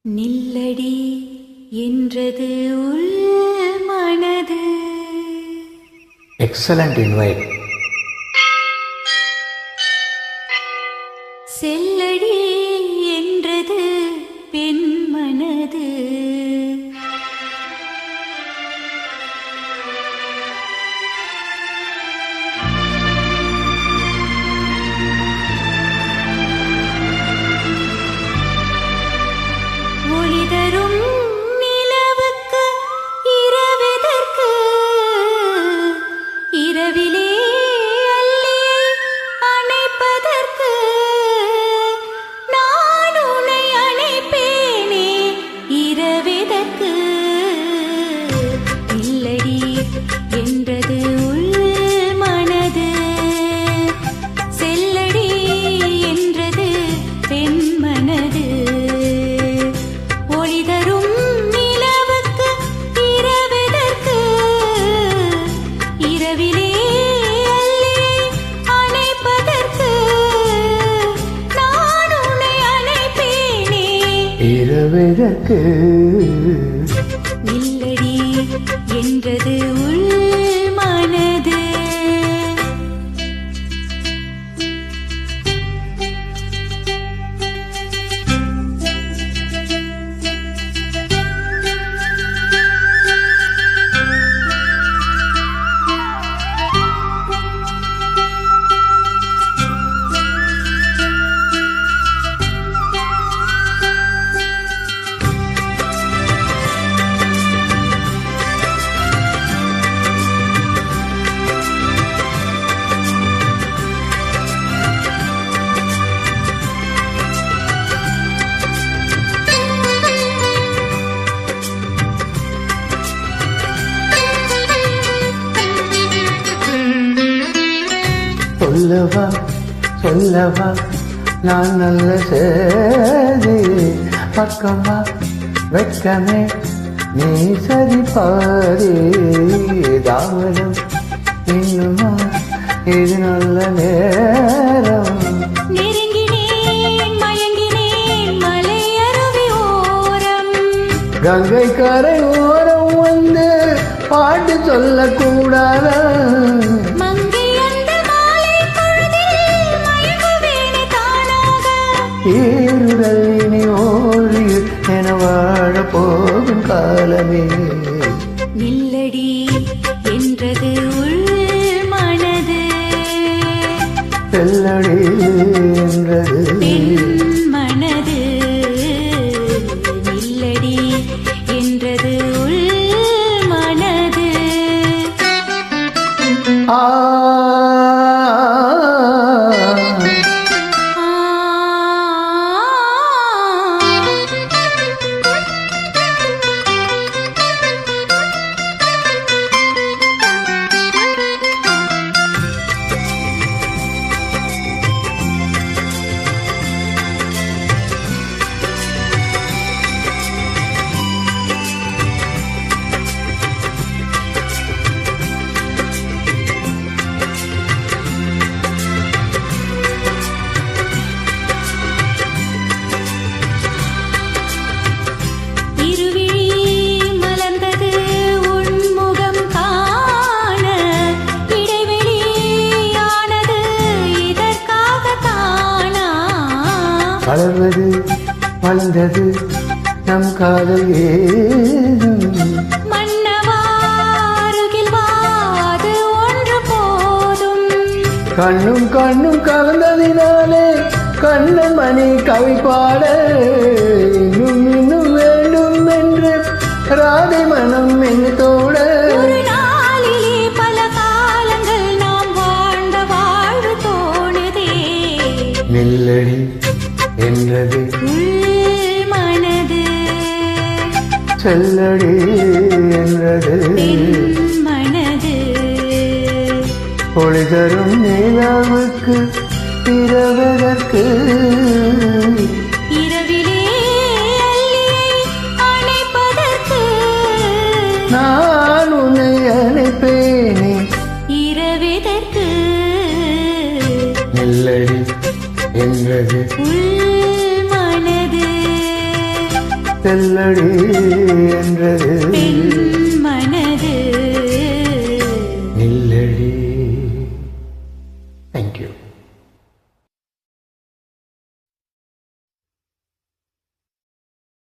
நில்லடி என்றது உள் மனது. Excellent invite. செல்லடி என்றது பெண் மனது. ஒளி தரும் நிலவுக்கு இரவெதற்கு, இரவிலே அள்ளி அணைப்பதற்கு. நான் உன்னை அணைப்பேனே இரவெதற்கு. இல்லடி என்றது உள் மனது. செல்லடி என்றது பெண் மனது. ஒளி தரும் நிலவுக்கு இரவெதற்கு, இரவிலே அள்ளி அணைப்பதற்கு. நான் உன்னை அணைப்பேனே இரவெதற்கு. இல்லடி என்றது உள் மனது. சொல்லவா சொல்லவா நான் நல்ல சேதி. பக்கமா வெட்கமே நீ சரி பாரி. தாமதம் இன்னுமா இது நல்ல நேரம். நெருங்கினேன் மயங்கினேன் மலை அருவி ஓரம். கங்கை கரை ஓரம் வந்து பாட்டு சொல்லக்கூடாதா? மங்கை அந்த மாலை பொழுதில் மயங்குவேனே தானாக. ஈருடல் இனி ஓரில் என வாழ போகும் காலமே. நில்லடி என்றது உள் மனது. செல்லடி என்றது பெண் மனது. நில்லடி என்றது உள் மனது. ஆ வளர்வது வளர்ந்தது நம் காதல் ஏதும். மன்னவாருகில் வாது ஒன்று போதும். கண்ணும் கண்ணும் கலந்ததினாலே கண்ணன் மணி கவி பாட. இன்னும் இன்னும் வேண்டும் என்று ராதை மனம் எண்ணத்தோட. ஒரு நாளிலே பல காலங்கள் நாம் வாழ்ந்த வாழ்வு தோணுதே. நில்லடி என்றது உள் மனது. செல்லடி என்றது பெண் மனது. ஒளி தரும் நிலாவுக்கு இரவெதற்கு. இரவிலே அள்ளியை அணைப்பதற்கு. நான் உன்னை அணைப்பேனே இரவெதற்கு. நில்லடி என்றது உள் மனது. செல்லடி என்றது